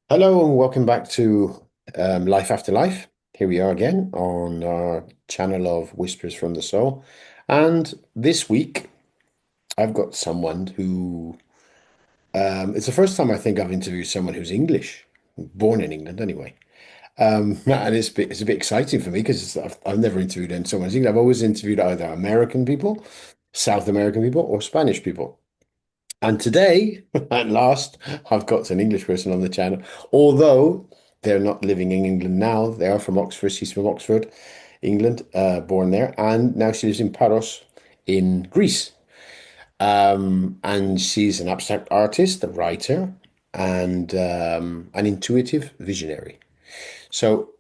Hello and welcome back to Life After Life. Here we are again on our channel of Whispers from the Soul. And this week, I've got someone who it's the first time I think I've interviewed someone who's English, born in England anyway. And it's a bit exciting for me because I've never interviewed someone who's English. I've always interviewed either American people, South American people, or Spanish people. And today, at last, I've got an English person on the channel. Although they're not living in England now, they are from Oxford. She's from Oxford, England, born there, and now she lives in Paros in Greece. And she's an abstract artist, a writer, and an intuitive visionary. So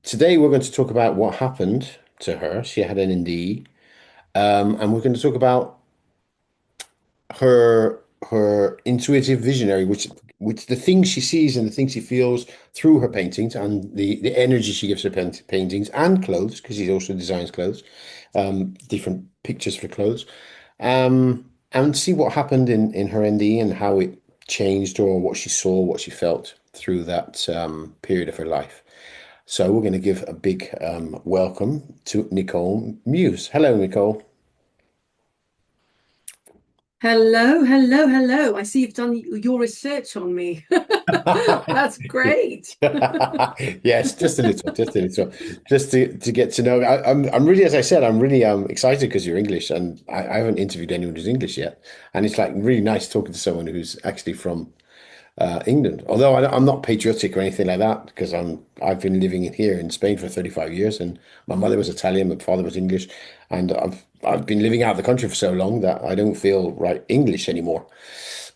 today we're going to talk about what happened to her. She had an NDE, and we're going to talk about her intuitive visionary, which the things she sees and the things she feels through her paintings and the energy she gives her paintings and clothes, because she also designs clothes, different pictures for clothes, and see what happened in her ND and how it changed or what she saw, what she felt through that period of her life. So we're going to give a big welcome to Nicole Meeuws. Hello, Nicole. Hello, hello, hello. I see you've done your research on me. That's great. Yes, just a little, just to get to know. I'm really, as I said, I'm really excited because you're English, and I haven't interviewed anyone who's English yet, and it's like really nice talking to someone who's actually from England. Although I'm not patriotic or anything like that, because I've been living in here in Spain for 35 years, and my mother was Italian, my father was English, and I've been living out of the country for so long that I don't feel right English anymore.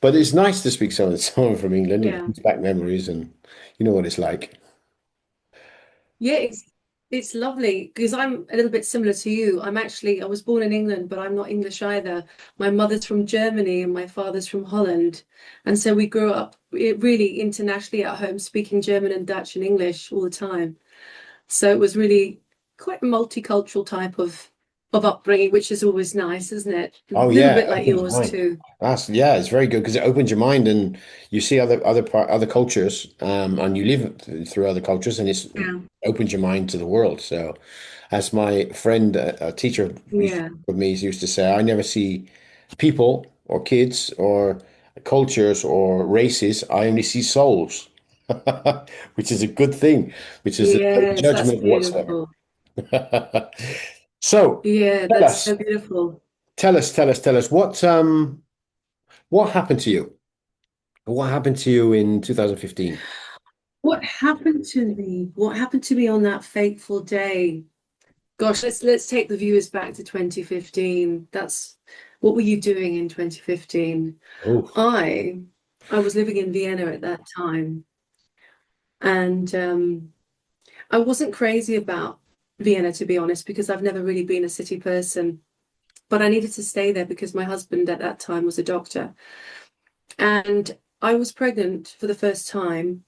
But it's nice to speak to someone from England. It Yeah. brings back memories, and you know what it's like. Yeah, it's lovely because I'm a little bit similar to you. I was born in England, but I'm not English either. My mother's from Germany and my father's from Holland. And so we grew up really internationally at home, speaking German and Dutch and English all the time. So it was really quite a multicultural type of upbringing, which is always nice, isn't it? A Oh little yeah, it bit like opens your yours mind. too. That's yeah, it's very good because it opens your mind and you see other cultures, and you live through other cultures, and it's Yeah. opens your mind to the world. So, as my friend, a teacher Yeah. with me used to say, I never see people or kids or cultures or races. I only see souls, which is a good thing, which is no Yes, that's judgment whatsoever. beautiful. So, Yeah, tell that's us, so beautiful. tell us what happened to you? What happened to you in 2015? What happened to me? What happened to me on that fateful day? Gosh, let's take the viewers back to 2015. That's what were you doing in 2015? Oh, I I was living in Vienna at that time, and I wasn't crazy about Vienna, to be honest, because I've never really been a city person. But I needed to stay there because my husband at that time was a doctor. And I was pregnant for the first time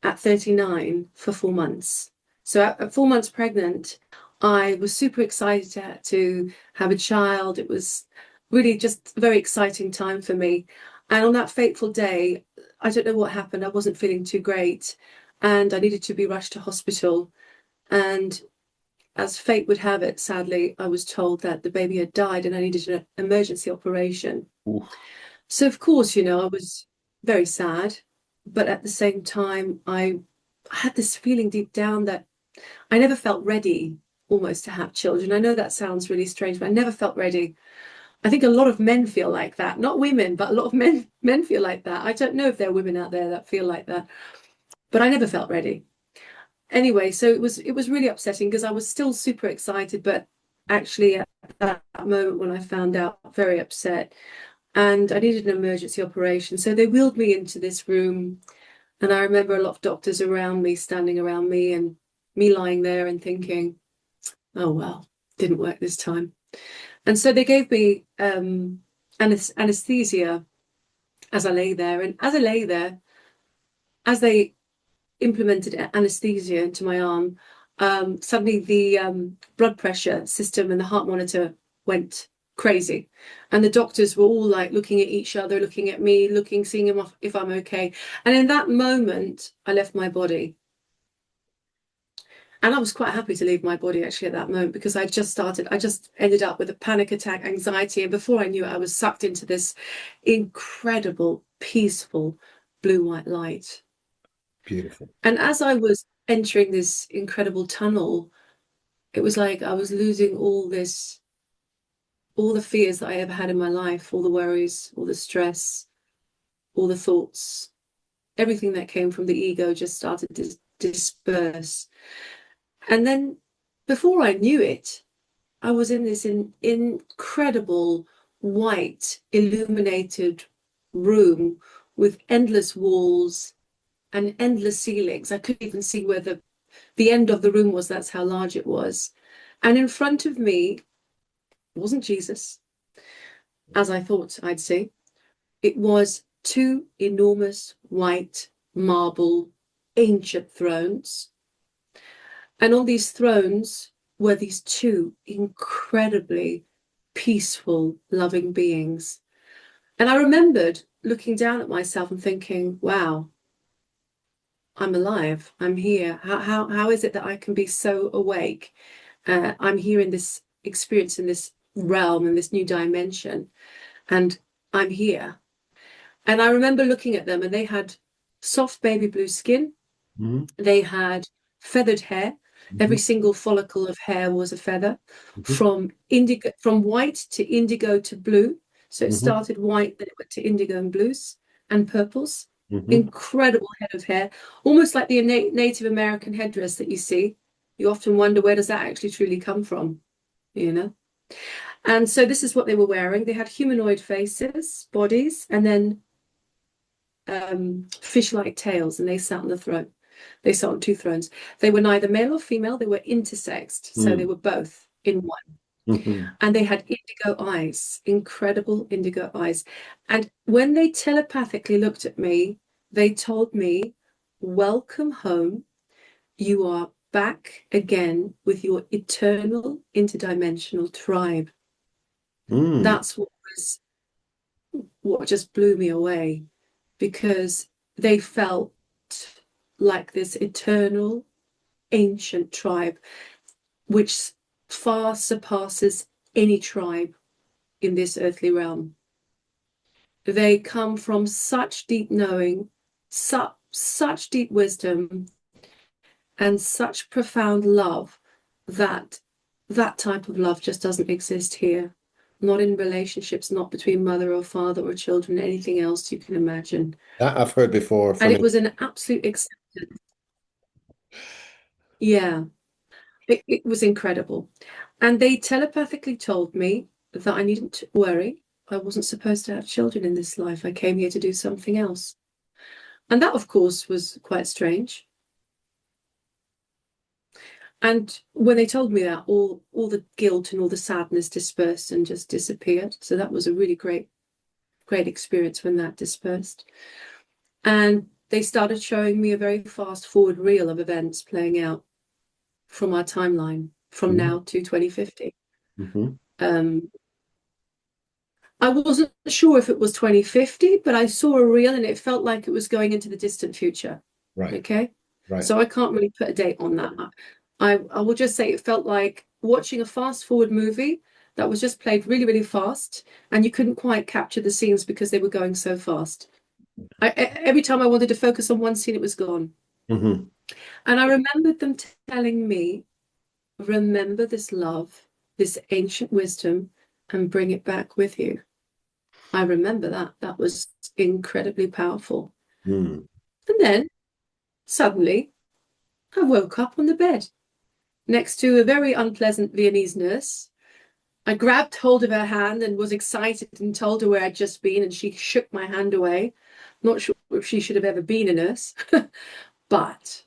at 39 for 4 months. So at 4 months pregnant, I was super excited to have a child. It was really just a very exciting time for me. And on that fateful day, I don't know what happened. I wasn't feeling too great and I needed to be rushed to hospital. And as fate would have it, sadly, I was told that the baby had died and I needed an emergency operation. oof. So, of course, I was very sad, but at the same time, I had this feeling deep down that I never felt ready almost to have children. I know that sounds really strange, but I never felt ready. I think a lot of men feel like that, not women, but a lot of men feel like that. I don't know if there are women out there that feel like that, but I never felt ready. Anyway, so it was really upsetting because I was still super excited, but actually at that moment when I found out, very upset and I needed an emergency operation. So they wheeled me into this room, and I remember a lot of doctors around me, standing around me, and me lying there and thinking, oh, well, didn't work this time. And so they gave me anesthesia as I lay there. And as I lay there, as they implemented anesthesia into my arm, suddenly the blood pressure system and the heart monitor went crazy. And the doctors were all like looking at each other, looking at me, seeing if I'm okay. And in that moment, I left my body. And I was quite happy to leave my body actually at that moment because I just ended up with a panic attack, anxiety. And before I knew it, I was sucked into this incredible, peaceful blue-white light. Beautiful. And as I was entering this incredible tunnel, it was like I was losing all the fears that I ever had in my life, all the worries, all the stress, all the thoughts, everything that came from the ego just started to disperse. And then before I knew it, I was in this incredible white illuminated room with endless walls and endless ceilings. I couldn't even see where the end of the room was. That's how large it was. And in front of me wasn't Jesus, as I thought I'd see. It was two enormous white marble ancient thrones. And on these thrones were these two incredibly peaceful, loving beings. And I remembered looking down at myself and thinking, wow, I'm alive. I'm here. How is it that I can be so awake? I'm here in this experience, in this realm, in this new dimension, and I'm here. And I remember looking at them, and they had soft baby blue skin. Hmm. They had feathered hair. Hmm. Every single follicle of hair was a feather, Hmm. from indigo, from white to indigo to blue. So it Hmm. started white, then it went to indigo and blues and purples. Hmm. Incredible head of hair, almost like the Native American headdress that you see. You often wonder, where does that actually truly come from, you know? And so this is what they were wearing. They had humanoid faces, bodies, and then fish-like tails, and they sat on the throne. They sat on two thrones. They were neither male or female. They were intersexed, so they Hmm. were both in one. Hmm. And they had indigo eyes, incredible indigo eyes. And when they telepathically looked at me, they told me, "Welcome home. You are back again with your eternal interdimensional tribe." Hmm. That's what just blew me away, because they felt like this eternal ancient tribe which far surpasses any tribe in this earthly realm. They come from such deep knowing, such deep wisdom, and such profound love that that type of love just doesn't exist here. Not in relationships, not between mother or father or children, anything else you can imagine. That I've heard before And from it it. was an absolute acceptance. Yeah, it was incredible. And they telepathically told me that I needn't to worry. I wasn't supposed to have children in this life. I came here to do something else. And that, of course, was quite strange. And when they told me that, all the guilt and all the sadness dispersed and just disappeared. So that was a really great experience when that dispersed. And they started showing me a very fast forward reel of events playing out from our timeline from Hmm. now to 2050. Hmm. Um, I wasn't sure if it was 2050, but I saw a reel and it felt like it was going into the distant future. Right. Okay. Right. So I can't really put a date on that. I will just say it felt like watching a fast forward movie that was just played really, really fast, and you couldn't quite capture the scenes because they were going so fast. Every time I wanted to focus on one scene, it was gone. Hmm. And I remembered them telling me, remember this love, this ancient wisdom, and bring it back with you. I remember that. That was incredibly powerful. Hmm. And then suddenly I woke up on the bed next to a very unpleasant Viennese nurse. I grabbed hold of her hand and was excited and told her where I'd just been, and she shook my hand away. Not sure if she should have ever been a nurse, but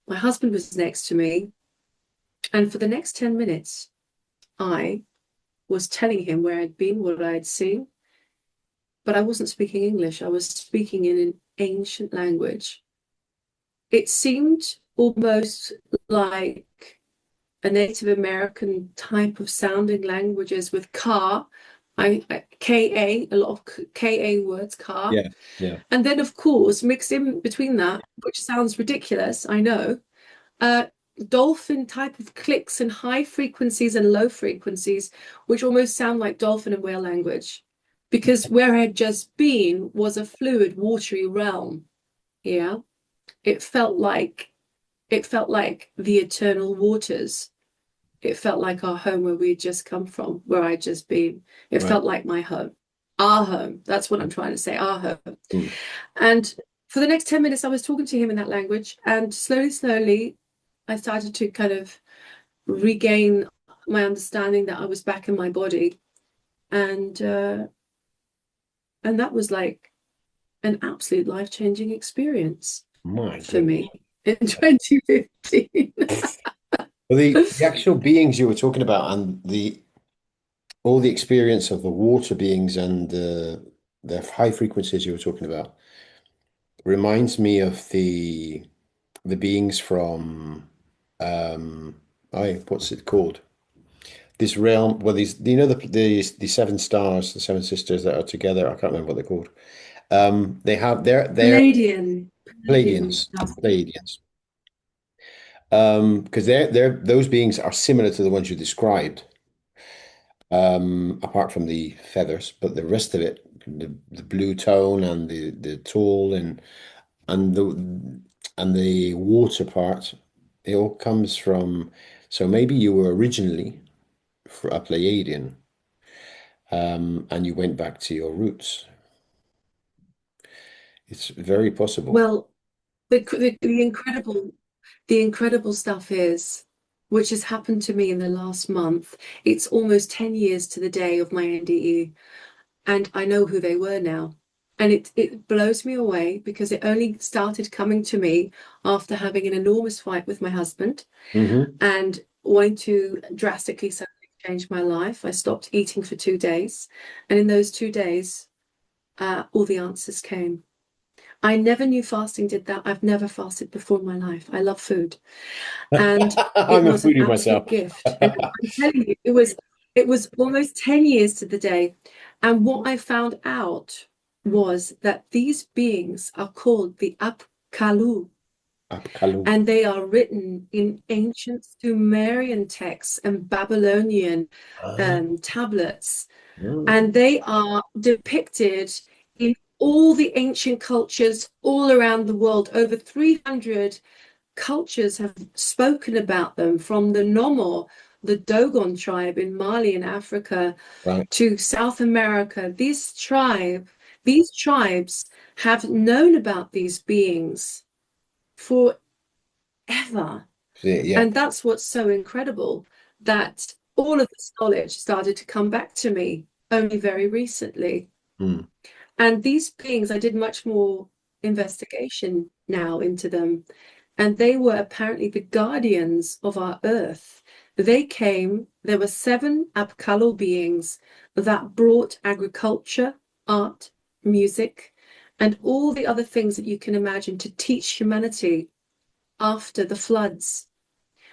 my husband was next to me. And for the next 10 minutes, I was telling him where I'd been, what I'd seen, but I wasn't speaking English. I was speaking in an ancient language. It seemed almost like a Native American type of sounding languages with car, a lot of KA words, car. Yeah, yeah. And then, of course, mixed in between that, which sounds ridiculous, I know, uh, dolphin type of clicks and high frequencies and low frequencies, which almost sound like dolphin and whale language. Because where I had just been was a fluid, watery realm. Yeah. It felt like it felt like the eternal waters. It felt like our home where we'd just come from, where I'd just been. It Right. felt like my home. Our home. That's what I'm trying to say, our home. Mm. And for the next 10 minutes, I was talking to him in that language. And slowly, slowly, I started to kind of regain my understanding that I was back in my body. And that was like an absolute life-changing experience My for goodness. me in 2015. Well, the actual beings you were talking about and the all the experience of the water beings and the high frequencies you were talking about reminds me of the beings from um what's it called? This realm, well, these, you know, the seven stars, the seven sisters that are together. I can't remember what they're called. They have they're Palladian. Pleiadians. Because they're those beings are similar to the ones you described, apart from the feathers, but the rest of it, the blue tone and the tall and the water part, it all comes from. So maybe you were originally a Pleiadian, and you went back to your roots. It's very possible. Well, the incredible stuff is, which has happened to me in the last month. It's almost 10 years to the day of my NDE, and I know who they were now. And it blows me away because it only started coming to me after having an enormous fight with my husband Hmm. and wanting to drastically suddenly change my life. I stopped eating for 2 days, and in those 2 days, all the answers came. I never knew fasting did that. I've never fasted before in my life. I love food. And it I'm a was an foodie absolute myself. gift. And I'm telling you, it was almost 10 years to the day. And what I found out was that these beings are called the Apkallu, Apkallu. and they are written in ancient Sumerian texts and Babylonian Ah, tablets, mm, and they are depicted in all the ancient cultures all around the world. Over 300 cultures have spoken about them, from the Nomo, the Dogon tribe in Mali in Africa, right. to South America. These tribes have known about these beings forever. Yeah. And that's what's so incredible, that all of this knowledge started to come back to me only very recently. Mm, And these beings, I did much more investigation now into them, and they were apparently the guardians of our earth. There were seven Apkallo beings that brought agriculture, art, music, and all the other things that you can imagine to teach humanity after the floods.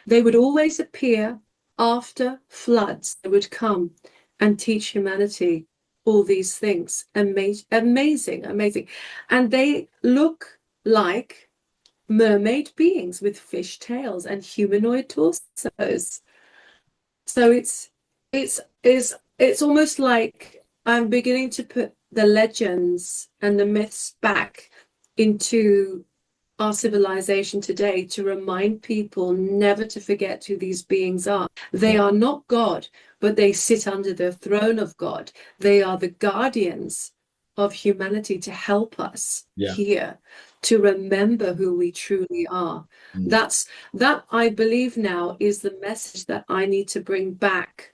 They would always appear after floods. They would come and teach humanity all these things. Amazing, amazing. And they look like mermaid beings with fish tails and humanoid torsos. So it's almost like I'm beginning to put the legends and the myths back into our civilization today to remind people never to forget who these beings are. They yeah. are not God, but they sit under the throne of God. They are the guardians of humanity to help us Yeah. here, to remember who we truly are. Mm, That I believe now is the message that I need to bring back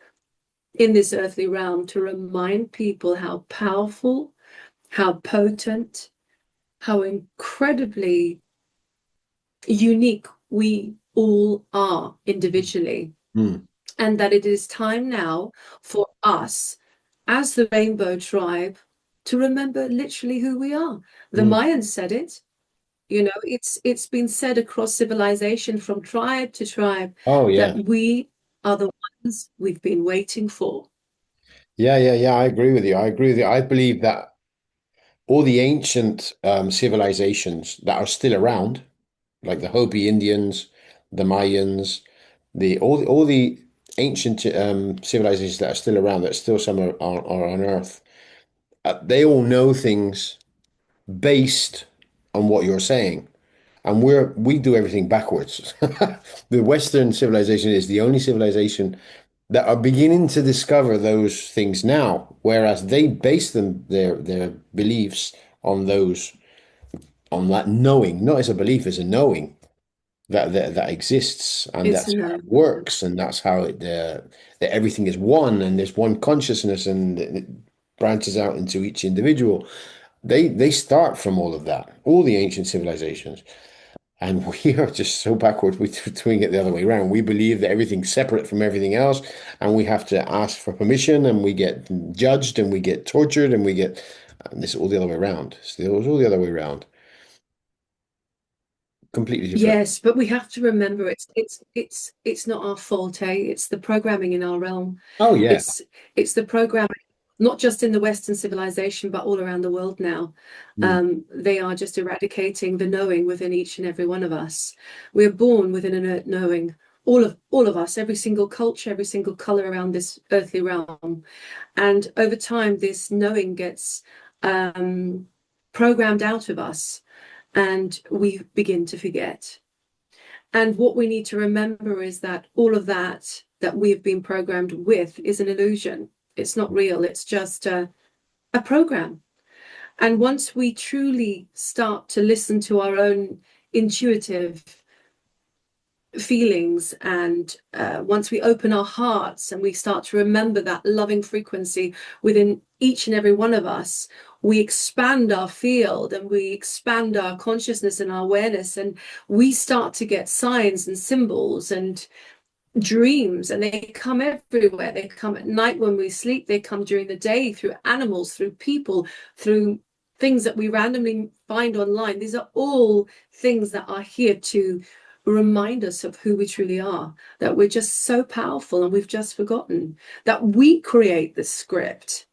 in this earthly realm, to remind people how powerful, how potent, how incredibly unique we all are individually, mm, and that it is time now for us as the Rainbow Tribe to remember literally who we are. The mm. Mayans said it. It's been said across civilization from tribe to tribe Oh that yeah. we are the ones we've been waiting for. Yeah, yeah, yeah. I agree with you. I agree with you. I believe that all the ancient civilizations that are still around, like the Hopi Indians, the Mayans, all the ancient civilizations that are still around, that still some are on Earth, they all know things based on what you're saying. And we do everything backwards. The Western civilization is the only civilization that are beginning to discover those things now, whereas they base their beliefs on those on that knowing, not as a belief, as a knowing that exists, and It's that's a how no. it works, and that's how that everything is one, and there's one consciousness, and it branches out into each individual. They start from all of that, all the ancient civilizations. And we are just so backward with doing it the other way around. We believe that everything's separate from everything else, and we have to ask for permission, and we get judged, and we get tortured, and we get. And this is all the other way around. It's all the other way around. Completely different. Yes, but we have to remember it's not our fault, eh? It's the programming in our realm. Oh yeah. It's it's the programming, not just in the Western civilization, but all around the world now. Mm. They are just eradicating the knowing within each and every one of us. We're born with an innate knowing. All of us, every single culture, every single color around this earthly realm. And over time, this knowing gets programmed out of us and we begin to forget. And what we need to remember is that all of that we've been programmed with is an illusion. It's not real. It's just a program. And once we truly start to listen to our own intuitive feelings, and once we open our hearts and we start to remember that loving frequency within each and every one of us, we expand our field and we expand our consciousness and our awareness, and we start to get signs and symbols and dreams, and they come everywhere. They come at night when we sleep, they come during the day through animals, through people, through things that we randomly find online. These are all things that are here to remind us of who we truly are, that we're just so powerful and we've just forgotten that we create the script,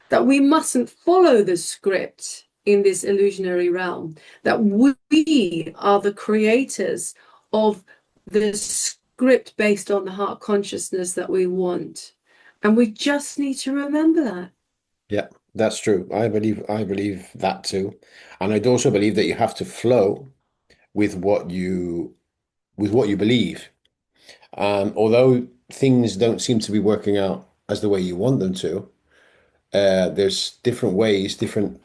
that we mustn't follow the script in this illusionary realm, that we are the creators of the script based on the heart consciousness that we want. And we just need to remember that. Yeah, that's true. I believe that too. And I'd also believe that you have to flow with what you believe. Although things don't seem to be working out as the way you want them to, there's different ways, different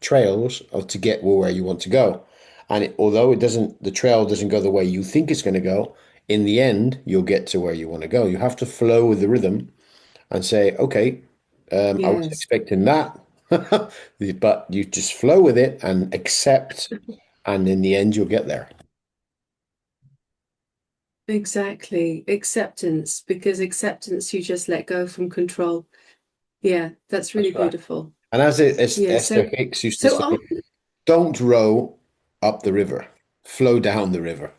trails to get where you want to go. And although the trail doesn't go the way you think it's going to go, in the end, you'll get to where you want to go. You have to flow with the rhythm and say, okay, I was Yes, expecting that, but you just flow with it and accept, and in the end, you'll get there. exactly. Acceptance, because acceptance, you just let go from control. Yeah, that's really That's right. beautiful. And as Yeah, Esther so Hicks used to so say, don't row up the river, flow down the river.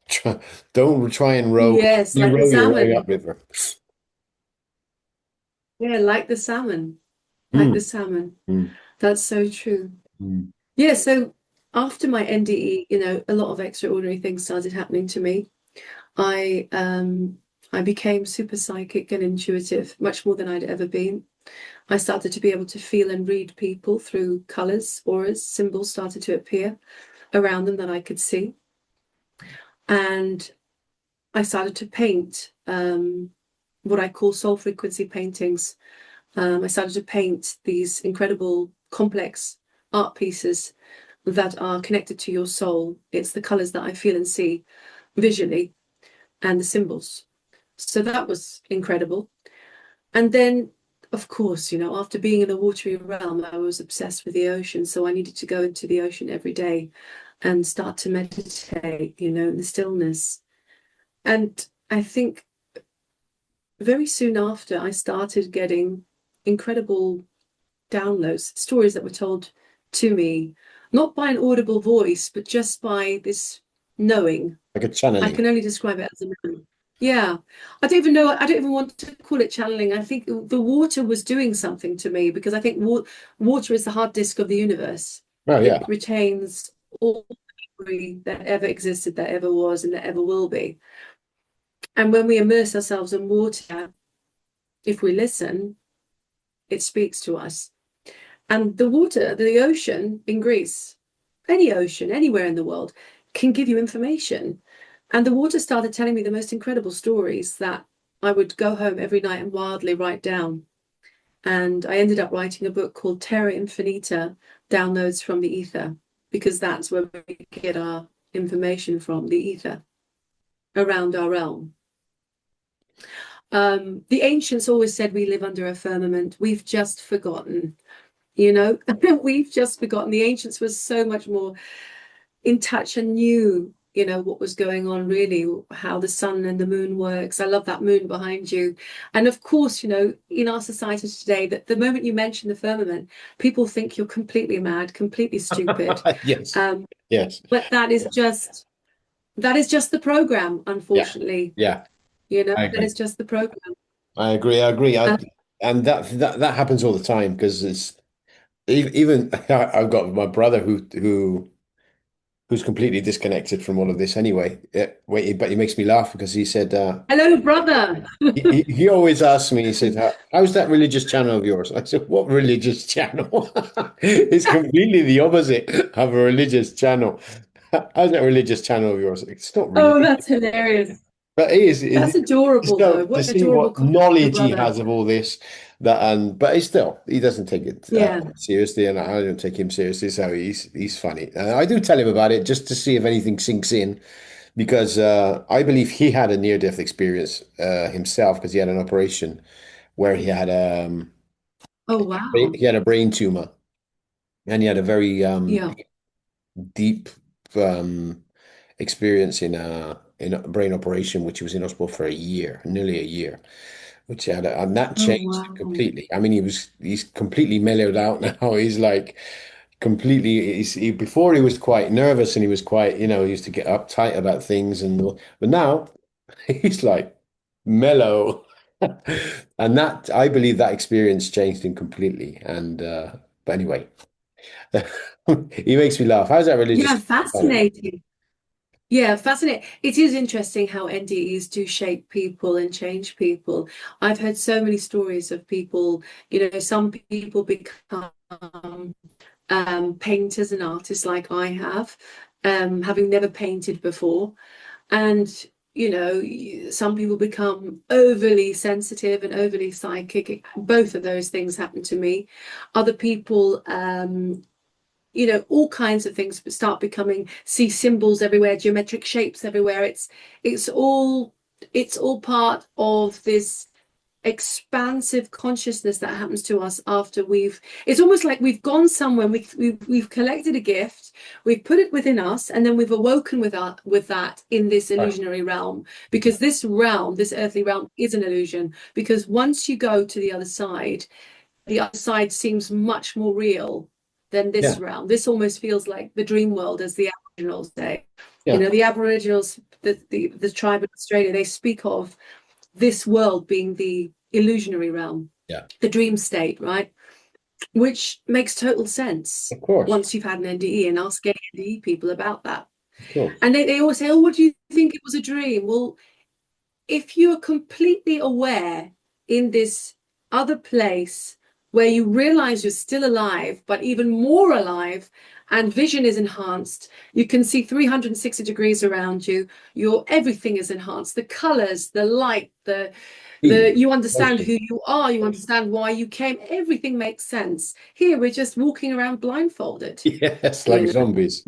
Try, don't try and row. yes, You like the row your way salmon. upriver. Yeah, like the salmon. Like Mm, the salmon. mm, That's so true. mm. Yeah, so after my NDE, a lot of extraordinary things started happening to me. I became super psychic and intuitive, much more than I'd ever been. I started to be able to feel and read people through colors, auras, symbols started to appear around them that I could see. And I started to paint what I call soul frequency paintings. I started to paint these incredible, complex art pieces that are connected to your soul. It's the colors that I feel and see visually and the symbols. So that was incredible. And then, of course, after being in the watery realm, I was obsessed with the ocean. So I needed to go into the ocean every day and start to meditate, in the stillness. And I think very soon after, I started getting incredible downloads, stories that were told to me not by an audible voice, but just by this knowing. Like a I channeling. can only describe it as a knowing. Yeah. I don't even know, I don't even want to call it channeling. I think the water was doing something to me because I think water is the hard disk of the universe. Oh yeah. It retains all memory that ever existed, that ever was, and that ever will be. And when we immerse ourselves in water, if we listen, it speaks to us. And the water, the ocean in Greece, any ocean, anywhere in the world, can give you information. And the water started telling me the most incredible stories that I would go home every night and wildly write down. And I ended up writing a book called Terra Infinita, Downloads from the Ether, because that's where we get our information from, the ether, around our realm. The ancients always said we live under a firmament. We've just forgotten, you know, we've just forgotten. The ancients were so much more in touch and knew, you know, what was going on, really, how the sun and the moon works. I love that moon behind you. And of course, you know, in our society today, that the moment you mention the firmament, people think you're completely mad, completely stupid. Yes. Um, Yes. but that is just the program, Yeah. unfortunately. Yeah. You know, I that agree. is just the program. I agree. I agree. And And that happens all the time because it's even I've got my brother who's completely disconnected from all of this anyway. Wait, but he makes me laugh because he said hello, brother. he always asks me. He said, "How's that religious channel of yours?" I said, "What religious channel?" It's completely the opposite of a religious channel. How's that religious channel of yours? It's not Oh, religious. that's hilarious. But it is, That's it's adorable, though. so to What see adorable what compliment, your knowledge he brother. has of all this that but he still he doesn't take it Yeah. seriously, and I don't take him seriously, so he's funny. I do tell him about it just to see if anything sinks in because I believe he had a near-death experience himself because he had an operation where Oh, wow. he had a brain tumor and he had a very Yeah. deep um, experience in a brain operation, which he was in hospital for a year, nearly a year, which had and that Oh, changed him wow. completely. I mean, he's completely mellowed out now. He's like completely. Before he was quite nervous and he was quite, he used to get uptight about things, but now he's like mellow. And that I believe that experience changed him completely. And but anyway, he makes me laugh. How's that religious? Yeah, fascinating. Yeah, fascinating. It is interesting how NDEs do shape people and change people. I've heard so many stories of people, you know, some people become painters and artists like I have, having never painted before. And, you know, some people become overly sensitive and overly psychic. Both of those things happen to me. Other people, you know, all kinds of things start becoming, see symbols everywhere, geometric shapes everywhere. It's all it's all part of this expansive consciousness that happens to us after we've it's almost like we've gone somewhere, we've collected a gift, we've put it within us, and then we've awoken with that in this Right. illusionary realm, because this realm, this earthly realm, is an illusion. Because once you go to the other side seems much more real than this Yeah. realm. This almost feels like the dream world, as the Aboriginals say. You Yeah. know, the Aboriginals, the tribe in Australia, they speak of this world being the illusionary realm, Yeah. the dream state, right? Which makes total sense Of course. once you've had an NDE, and ask any NDE people about that. Of course. And they always say, oh, what do you think, it was a dream? Well, if you're completely aware in this other place where you realize you're still alive, but even more alive, and vision is enhanced, you can see 360 degrees around you. Your everything is enhanced. The colors, the light, the He, you understand mostly. who you are, you understand why you came, everything makes sense. Here we're just walking around blindfolded, Yes, like you know. zombies,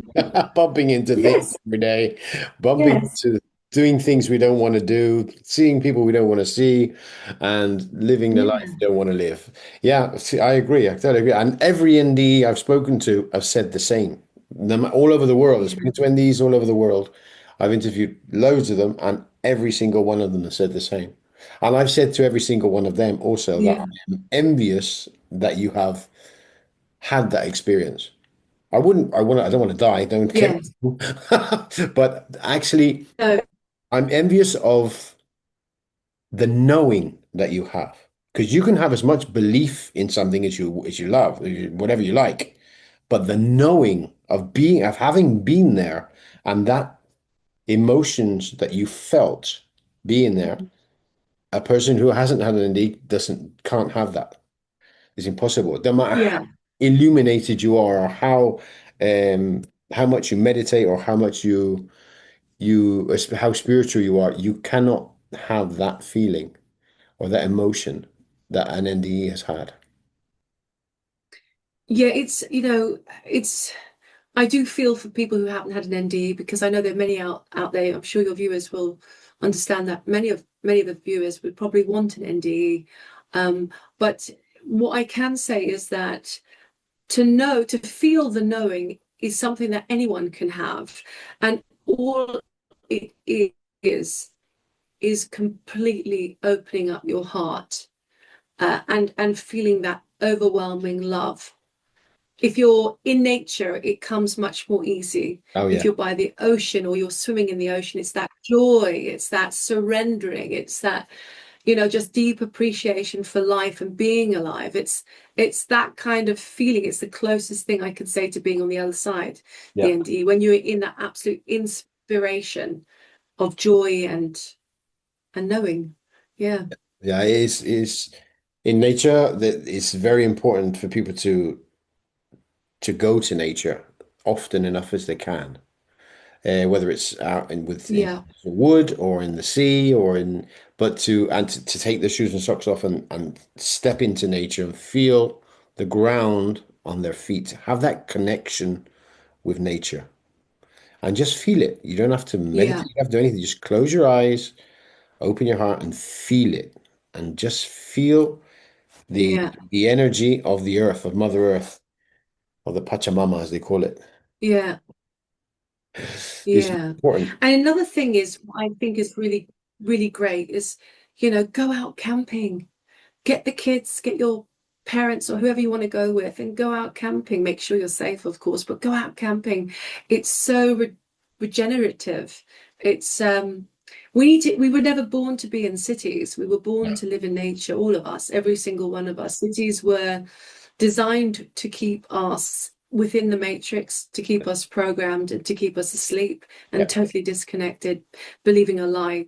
bumping into things Yes, every day, bumping yes, into doing things we don't want to do, seeing people we don't want to see, and living the life yeah, we don't want to live. Yeah, see, I agree. I totally agree. And every NDE I've spoken to have said the same. All over the world. I've yeah, spoken to NDEs all over the world. I've interviewed loads of them, and every single one of them has said the same. And I've said to every single one of them also that yeah. I am envious that you have had that experience. I don't want to die. Don't get Yes. me. But actually, So, I'm envious of the knowing that you have. Because you can have as much belief in something as you love, whatever you like. But the knowing of having been there and that emotions that you felt being there, a person who hasn't had an ND can't have that. It's impossible. No matter how yeah. illuminated you are, or how much you meditate, or how much how spiritual you are, you cannot have that feeling or that emotion that an NDE has had. Yeah, it's I do feel for people who haven't had an NDE because I know there are many out there. I'm sure your viewers will understand that many of the viewers would probably want an NDE. But what I can say is that to feel the knowing is something that anyone can have, and all it is completely opening up your heart, and feeling that overwhelming love. If you're in nature, it comes much more easy. Oh If yeah, you're by the ocean or you're swimming in the ocean, it's that joy, it's that surrendering, it's that, just deep appreciation for life and being alive. It's that kind of feeling. It's the closest thing I could say to being on the other side, the yeah, NDE, when you're in that absolute inspiration of joy and knowing. Yeah. yeah. It's in nature that it's very important for people to go to nature often enough as they can. Whether it's out in Yeah. the wood or in the sea or in, but to take their shoes and socks off and step into nature and feel the ground on their feet, have that connection with nature and just feel it. You don't have to meditate, Yeah. you don't have to do anything. Just close your eyes, open your heart and feel it and just feel the Yeah. the energy of the earth, of Mother Earth, or the Pachamama as they call it. Yeah. It's Yeah. important. And another thing is what I think is really, really great is, go out camping. Get the kids, get your parents or whoever you want to go with and go out camping. Make sure you're safe, of course, but go out camping. It's so regenerative. It's we were never born to be in cities. We were born Yeah. to live in nature, all of us, every single one of us. Cities were designed to keep us within the matrix, to keep us programmed and to keep us asleep Yeah. and totally disconnected, believing a lie.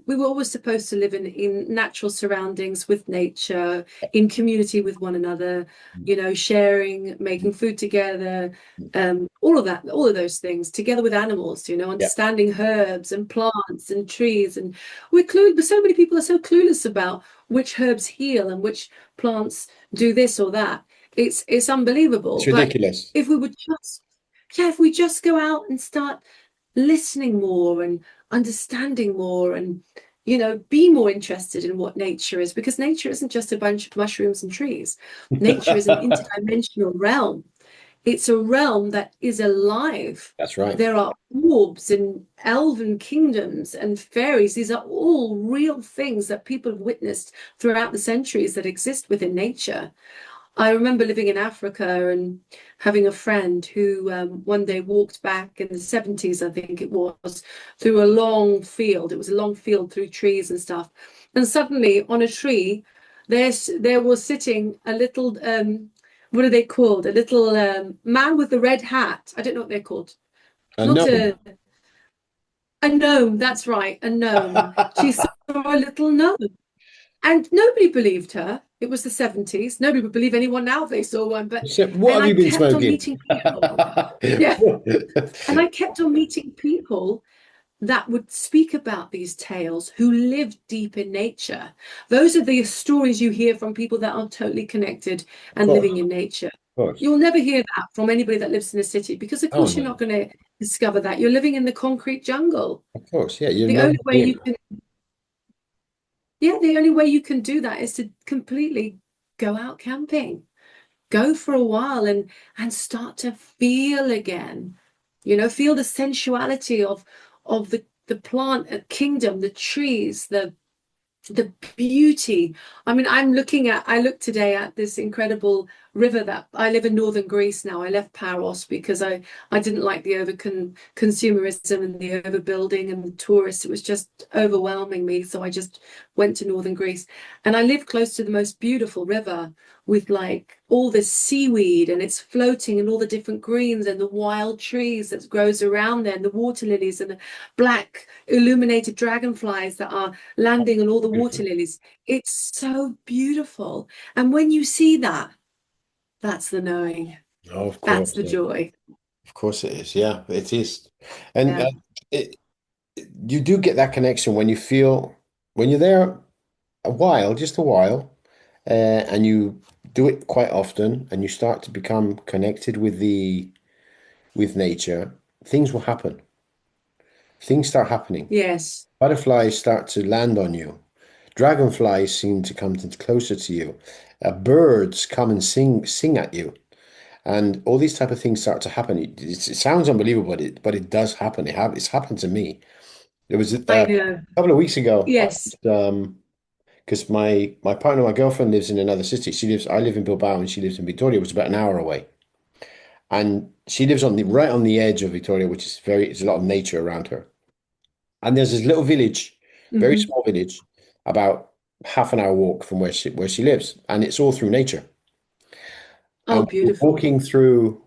We were always supposed to live in natural surroundings with nature, in community with one another, sharing, making food together, all of those things, together with animals, Yeah. understanding herbs and plants and trees. And we're clueless, but so many people are so clueless about which herbs heal and which plants do this or that. It's unbelievable. It's But ridiculous. if we would just, yeah, if we just go out and start listening more and understanding more and be more interested in what nature is, because nature isn't just a bunch of mushrooms and trees. Nature is an interdimensional realm. It's a realm that is alive. That's right. There are orbs and elven kingdoms and fairies. These are all real things that people have witnessed throughout the centuries that exist within nature. I remember living in Africa and having a friend who one day walked back in the 70s, I think it was, through a long field. It was a long field through trees and stuff. And suddenly on a tree, there was sitting a little, what are they called? A little man with the red hat. I don't know what they're called. Not No, a gnome, that's right, a gnome. She saw a little gnome. And nobody believed her. It was the 70s. Nobody would believe anyone now if they saw one. But so what and have I you been kept on smoking? meeting people. Yeah. And I kept on meeting people that would speak about these tales who lived deep in nature. Those are the stories you hear from people that are totally connected Of and course, living in nature. of course. You'll never hear that from anybody that lives in a city because, of Oh course, you're no, not going to discover that. You're living in the concrete jungle. of course. Yeah, you're The not only way here. you can Yeah, the only way you can do that is to completely go out camping, go for a while and start to feel again. Feel the sensuality of the plant kingdom, the trees, the beauty. I mean, I looked today at this incredible river that I live in northern Greece now. I left Paros because I didn't like the consumerism and the overbuilding and the tourists. It was just overwhelming me. So I just went to northern Greece, and I live close to the most beautiful river with like all this seaweed, and it's floating, and all the different greens and the wild trees that grows around there, and the water lilies and the black illuminated dragonflies that are landing on all the water Beautiful. lilies. It's so beautiful. And when you see that, that's the knowing. Oh, of That's course. the Yeah. joy. Of course it is. Yeah, it is. And Yeah. it, you do get that connection when you feel when you're there a while, just a while, and you do it quite often, and you start to become connected with the with nature. Things will happen. Things start happening. Yes. Butterflies start to land on you. Dragonflies seem to come closer to you. Birds come and sing at you, and all these type of things start to happen. It sounds unbelievable, but it does happen. It's happened to me. It was I a know. couple of weeks ago. Yes. Because my partner, my girlfriend lives in another city. I live in Bilbao, and she lives in Victoria, which is about an hour away. And she lives on the right on the edge of Victoria, which is it's a lot of nature around her. And there's this little village, very Hmm. small village, about half an hour walk from where she lives, and it's all through nature. Oh, And beautiful.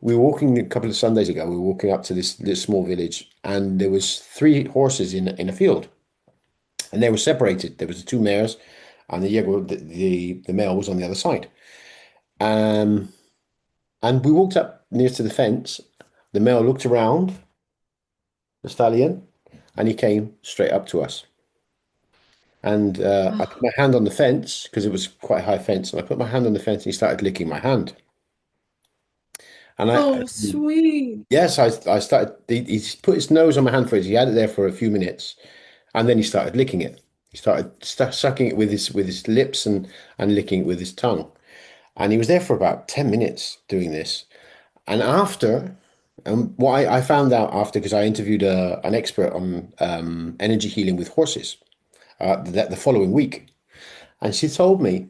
we were walking a couple of Sundays ago. We were walking up to this small village, and there was three horses in a field, and they were separated. There was the two mares, and the male was on the other side. Um, and we walked up near to the fence. The male looked around the stallion, and he came straight up to us. And I put Oh, my hand on the fence because it was quite a high fence, and I put my hand on the fence, and he started licking my hand. And oh, sweet. yes, I started. He put his nose on my hand first. He had it there for a few minutes, and then he started licking it. He started sucking it with his lips and licking it with his tongue. And he was there for about 10 minutes doing this. And after, what I found out after, because I interviewed an expert on energy healing with horses the following week, and she told me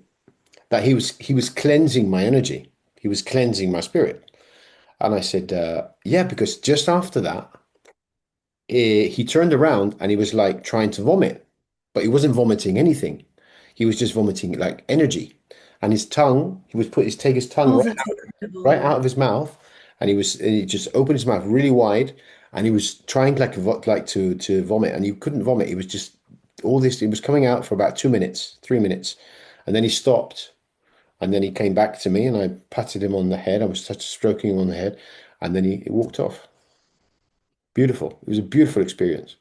that he was cleansing my energy. He was cleansing my spirit. And I said, yeah, because just after that, he turned around and he was like trying to vomit, but he wasn't vomiting anything. He was just vomiting like energy. And his tongue, he would take his tongue Oh, that's right out incredible. of his mouth, and he just opened his mouth really wide, and he was trying like to vomit, and he couldn't vomit. He was just all this. It was coming out for about 2 minutes, 3 minutes, and then he stopped, and then he came back to me, and I patted him on the head. I was stroking him on the head, and then he walked off. Beautiful. It was a beautiful experience.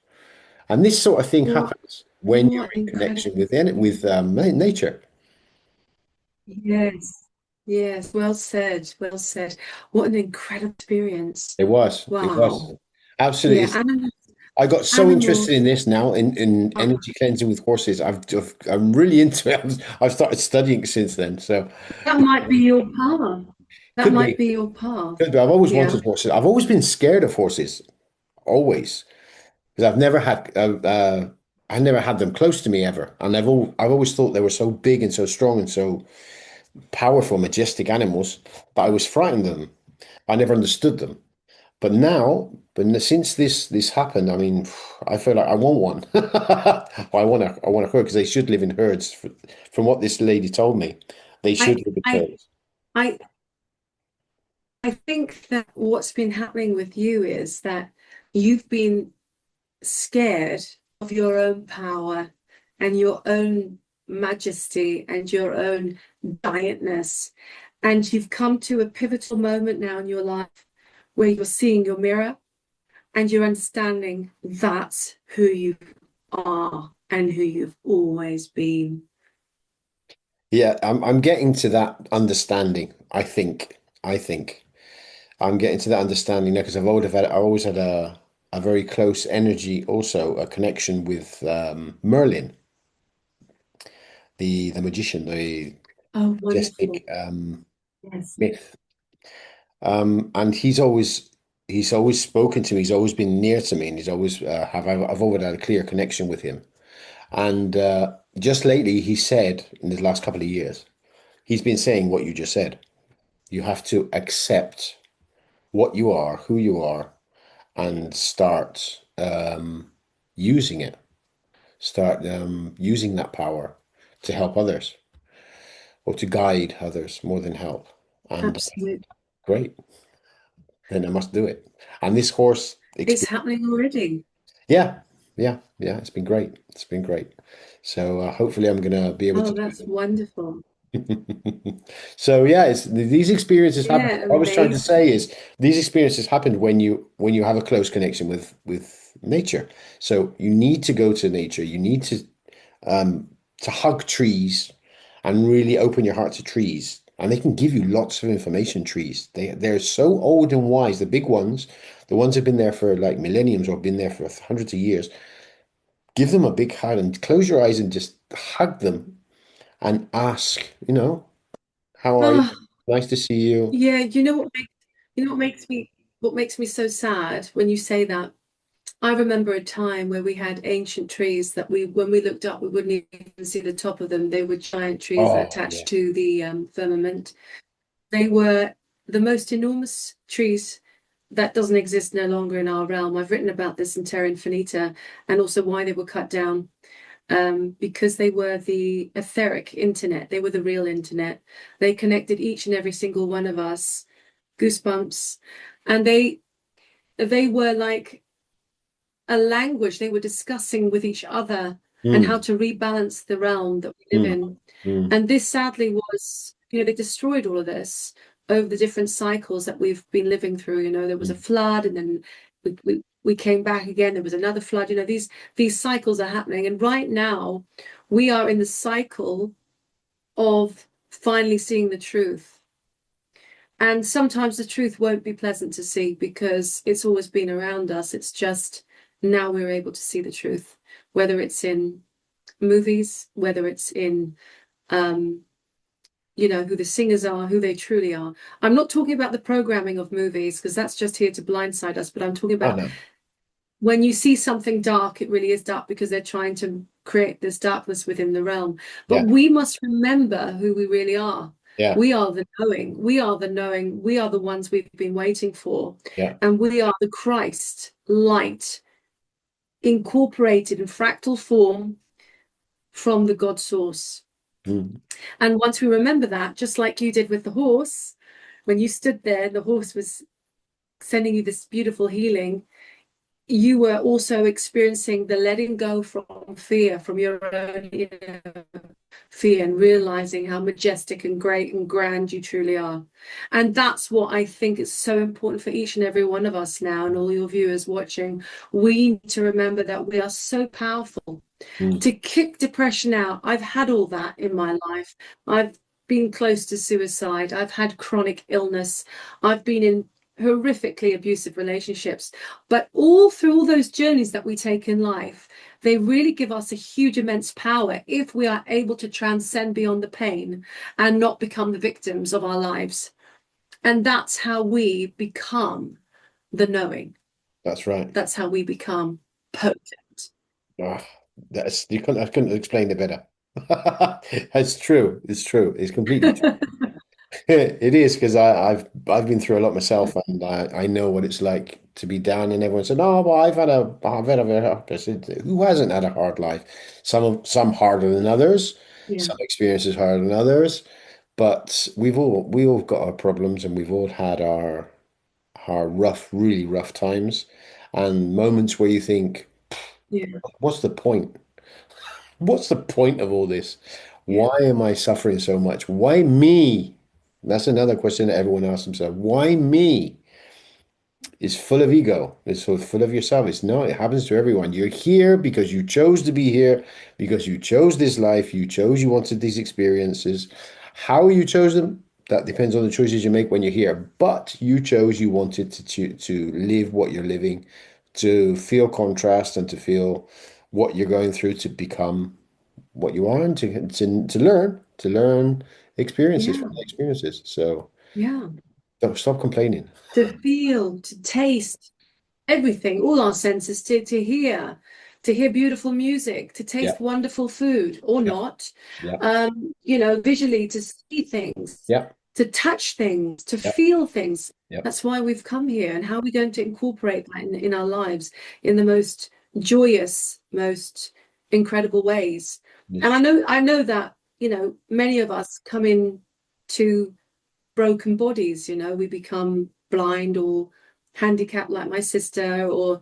And this sort of thing What, happens when you're what in incredible connection with experience. nature. Yes. Yes. Well said. Well said. What an incredible experience. It was. It Wow. was. Absolutely. Yeah. Animals, I got so interested animals. in this now in energy cleansing with horses. I'm really into it. I've started studying since then. So That might be your path. That could might be, be your path. could be. I've always Yeah. wanted horses. I've always been scared of horses, always, because I never had them close to me ever, and I've always thought they were so big and so strong and so powerful, majestic animals, but I was frightened of them. I never understood them. But since this happened, I mean, I feel like I want one. I want a herd because they should live in herds. From what this lady told me, they should I live in I herds. I I think that what's been happening with you is that you've been scared of your own power and your own majesty and your own giantness. And you've come to a pivotal moment now in your life where you're seeing your mirror and you're understanding that's who you are and who you've always been. Yeah, I'm getting to that understanding. I think I'm getting to that understanding now because I've always had a very close energy, also a connection with Merlin, the magician, the Oh, wonderful. majestic Yes. myth. And he's always spoken to me. He's always been near to me, and he's always I've always had a clear connection with him. And just lately, he said in the last couple of years, he's been saying what you just said. You have to accept what you are, who you are, and start using it. Start using that power to help others or to guide others more than help. And Absolutely. great, then I must do it. And this horse It's experience, happening already. yeah, yeah, it's been great. It's been great. So hopefully I'm gonna be able to Oh, do that's wonderful. it. So yeah, it's these experiences happen. Yeah, What I was trying to amazing. say is these experiences happen when you have a close connection with nature. So you need to go to nature. You need to hug trees and really open your heart to trees. And they can give you lots of information, trees. They're so old and wise, the big ones, the ones have been there for like millenniums or been there for hundreds of years. Give them a big hug and close your eyes and just hug them and ask, how are you? Oh, Nice to see you. yeah, you know what makes me so sad when you say that? I remember a time where we had ancient trees that when we looked up, we wouldn't even see the top of them. They were giant trees Oh, attached yeah. to the firmament. They were the most enormous trees that doesn't exist no longer in our realm. I've written about this in Terra Infinita and also why they were cut down. Because they were the etheric internet. They were the real internet. They connected each and every single one of us. Goosebumps. And they were like a language. They were discussing with each other and how Mm, to rebalance the realm that we live mm, in. mm, And this sadly was, they destroyed all of this over the different cycles that we've been living through. There was a mm. flood and then we came back again. There was another flood. These cycles are happening. And right now we are in the cycle of finally seeing the truth. And sometimes the truth won't be pleasant to see because it's always been around us. It's just now we're able to see the truth, whether it's in movies, whether it's in who the singers are, who they truly are. I'm not talking about the programming of movies because that's just here to blindside us, but I'm talking Oh, about no. when you see something dark, it really is dark because they're trying to create this darkness within the realm. But Yeah, we must remember who we really are. yeah, We are the knowing. We are the knowing. We are the ones we've been waiting for. yeah. And we are the Christ light incorporated in fractal form from the God source. Mm. And once we remember that, just like you did with the horse, when you stood there, the horse was sending you this beautiful healing. You were also experiencing the letting go from fear, from your own fear, and realizing how majestic and great and grand you truly are. And that's what I think is so important for each and every one of us now, and all your viewers watching. We need to remember that we are so powerful Mm. to kick depression out. I've had all that in my life. I've been close to suicide. I've had chronic illness. I've been in horrifically abusive relationships. But all through all those journeys that we take in life, they really give us a huge, immense power if we are able to transcend beyond the pain and not become the victims of our lives. And that's how we become the knowing. That's right. That's how we become potent. Ah, I couldn't explain it better. It's true. It's true. It's completely true. It is because I've been through a lot myself, and I know what it's like to be down. And everyone said, "Oh, well, I've had a very hard." I said, "Who hasn't had a hard life? Some harder than others. Yeah. Some experiences harder than others. But we all got our problems, and we've all had our rough, really rough times, and moments where you think, Yeah. "What's the point? What's the point of all this? Yeah. Why am I suffering so much? Why me?" That's another question that everyone asks themselves. Why me? Is full of ego. It's so full of yourself. It's no, it happens to everyone. You're here because you chose to be here, because you chose this life, you wanted these experiences. How you chose them, that depends on the choices you make when you're here. But you chose you wanted to live what you're living, to feel contrast and to feel what you're going through to become what you are and to learn experiences from Yeah. the experiences. So Yeah. don't stop complaining. To feel, to taste everything, all our senses, to hear beautiful music, to Yeah, taste wonderful food or yeah, not, yeah, visually to see things. yeah. to touch things, to Yep. feel things. Yep. That's why we've come here. And how are we going to incorporate that in our lives in the most joyous, most incredible ways? And Yes. I know that, many of us come in to broken bodies, we become blind or handicapped like my sister, or,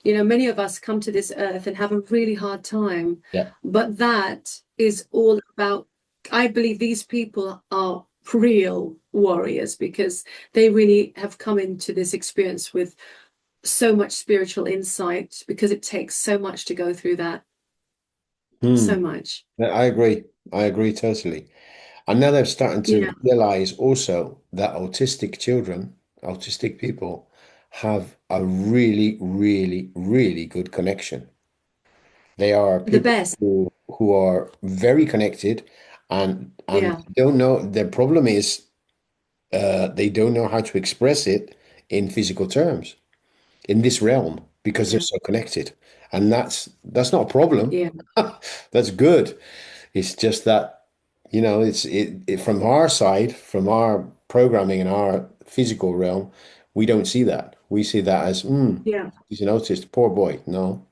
many of us come to this earth and have a really hard time. Yeah. But that is all about, I believe these people are real warriors because they really have come into this experience with so much spiritual insight because it takes so much to go through that. Hmm. So much. Yeah, I agree. I agree totally. And now they're starting to Yeah. realize also that autistic children, autistic people, have a really, really, really good connection. They are The people best. who are very connected and Yeah. don't know their problem is they don't know how to express it in physical terms in this realm because they're Yeah. so connected. And that's not a problem. Yeah. That's good. It's just that, it from our side, from our programming and our physical realm, we don't see that. We see that as, Yeah. he's an autist, poor boy. No,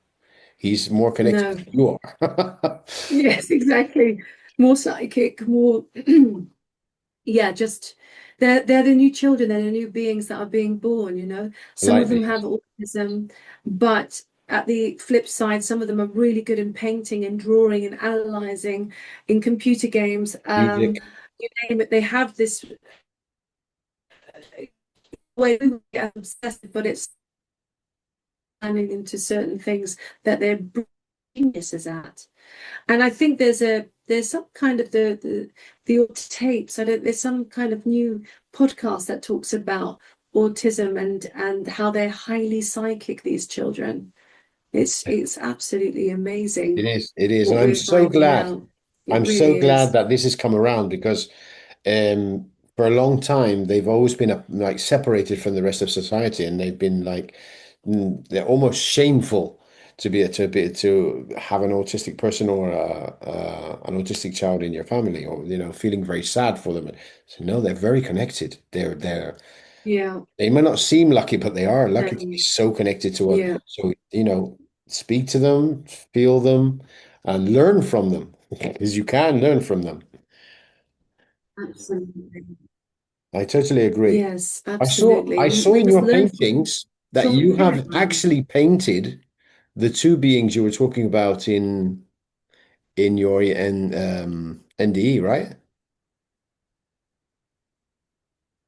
he's more connected No. than you are. Yes, exactly. More psychic, more yeah, just they're the new children, they're the new beings that are being born, Some of Light them have beings, autism, but at the flip side, some of them are really good in painting and drawing and analyzing in computer games. music. You name it, they have this way we get obsessive, but it's turning into certain things that they're geniuses at. And I think there's some kind of the tapes. I don't there's some kind of new podcast that talks about autism and how they're highly psychic, these children. It's absolutely It amazing is. It is. And what I'm we're so finding glad. out. It I'm so really glad is. that this has come around because for a long time they've always been like separated from the rest of society, and they've been like they're almost shameful to have an autistic person or an autistic child in your family, or feeling very sad for them. So no, they're very connected. Yeah. They might not seem lucky, but they are lucky to be Then so connected to us. yeah, So, speak to them, feel them, and learn from them because you can learn from them. absolutely. I totally agree. Yes, I absolutely. saw We in must your learn paintings that from you have everyone. actually painted the two beings you were talking about in your NDE, right?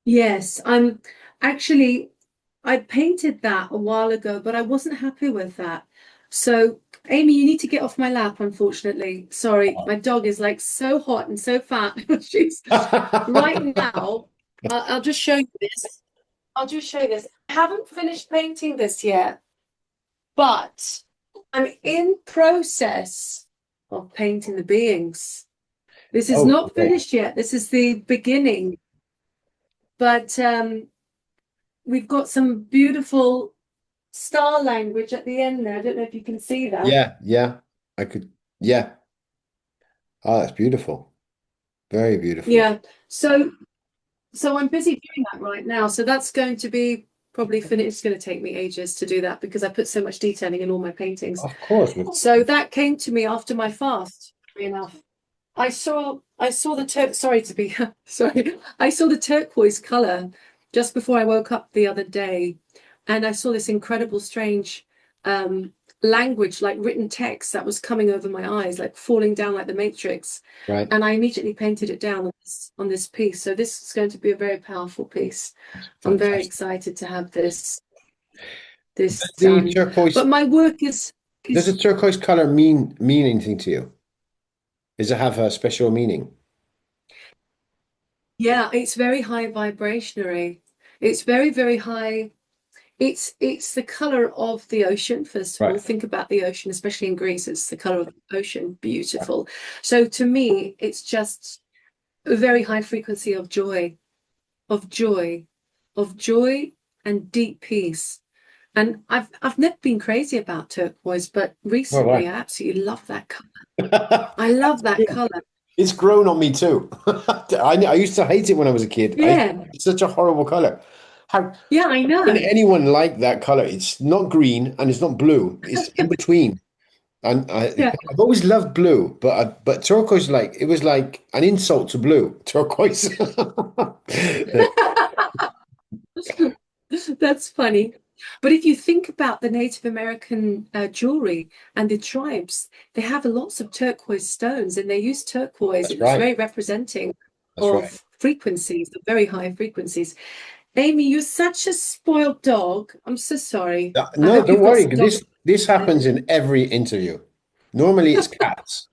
Yes, I'm actually, I painted that a while ago, but I wasn't happy with that. So, Amy, you need to get off my lap, unfortunately. Sorry, my dog is like so hot and so fat. She's right now. I'll just show you this. I'll just show you this. I haven't finished painting this yet, but I'm in process of painting the beings. This is Oh, not great. finished yet. This is the beginning, but we've got some beautiful star language at the end there. I don't know if you can see that. Yeah, yeah. I could, yeah. Oh, that's beautiful. Very beautiful. Yeah. So I'm busy doing that right now. So that's going to be probably finished. It's going to take me ages to do that because I put so much detailing in all my paintings. Of course. So that came to me after my fast, funny enough. I saw the sorry to be sorry. I saw the turquoise color just before I woke up the other day, and I saw this incredible strange language, like written text that was coming over my eyes, like falling down like the Matrix. Right. And I immediately painted it down on this piece. So this is going to be a very powerful piece. I'm very Fantastic. excited to have this The done. turquoise, But my work does the is turquoise color mean anything to you? Does it have a special meaning? yeah, it's very high vibrationary. It's very, very high. It's the color of the ocean, first of all. Right. Think about the ocean, especially in Greece, it's the color of the ocean, beautiful. So to me, it's just a very high frequency of joy, of joy, of joy and deep peace. And I've never been crazy about turquoise, but All recently right. I absolutely love that color. I love that color. It's grown on me too. I used to hate it when I was a kid. Yeah, It's such a horrible color. How yeah, I can know. anyone like that color? It's not green and it's not blue. It's in between. And Yeah. I've always loved blue, but turquoise like it was like an insult to blue. Turquoise. That's funny. But if you think about the Native American jewelry and the tribes, they have lots of turquoise stones and they use turquoise. That's It's right. very representing That's right. of frequencies, of very high frequencies. Amy, you're such a spoiled dog. I'm so sorry. I No, hope don't you've got worry. some dog. This happens in every interview. Normally it's cats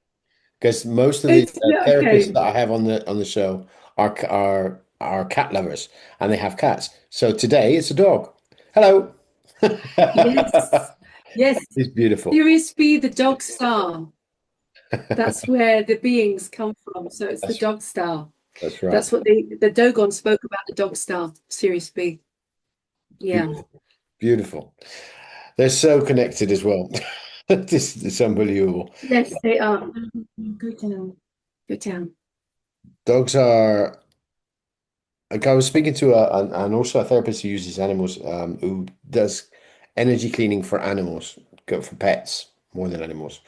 because most of the It's yeah, therapists okay. that I have on the show are cat lovers and they have cats. So today it's a dog. Hello. Yes. Yes. It's beautiful. Sirius be the dog star. That's where the beings come from. So it's the That's dog star. that's right. That's what the Dogon spoke about the dog star, Sirius B. Yeah. Beautiful. Beautiful. They're so connected as well. It's unbelievable. Yes, they are. Go down. Go down. Dogs are like I was speaking to and also a therapist who uses animals, who does energy cleaning for animals, for pets more than animals.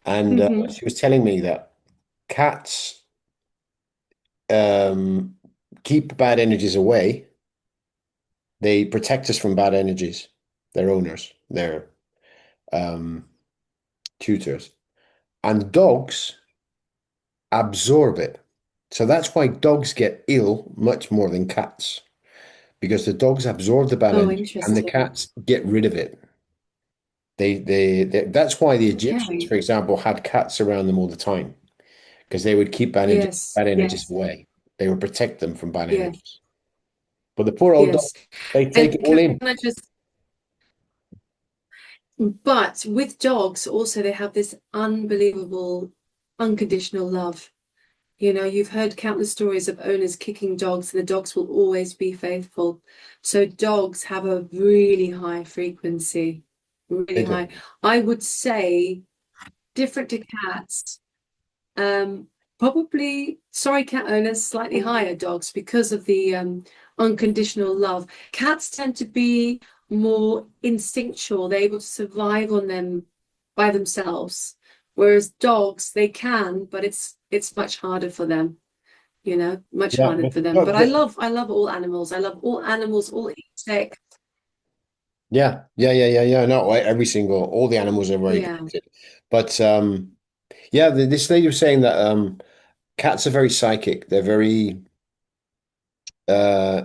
And Hmm. she was telling me that cats um, keep bad energies away. They protect us from bad energies. Their owners, their um, tutors, and dogs absorb it. So that's why dogs get ill much more than cats, because the dogs absorb the bad Oh, energy and the interesting. cats get rid of it. That's why the Egyptians, Okay. for example, had cats around them all the time because they would keep Yes. bad energies Yes. away. They would protect them from bad Yes. energies. But the poor old Yes. dogs, they take it And all can in. I just, but with dogs also they have this unbelievable unconditional love. You know, you've heard countless stories of owners kicking dogs, and the dogs will always be faithful. So dogs have a really high frequency, really They high. do. I would say different to cats. Um, Probably, sorry, cat owners, slightly higher dogs because of the unconditional love. Cats tend to be more instinctual. They're able to survive on them by themselves. Whereas dogs, they can, but it's much harder for them, you know, much Yeah, harder but for them. But I love all animals. I love all animals, all insects. yeah. No, every single, all the animals are very Yeah, connected. But yeah, this lady was saying that cats are very psychic. They're very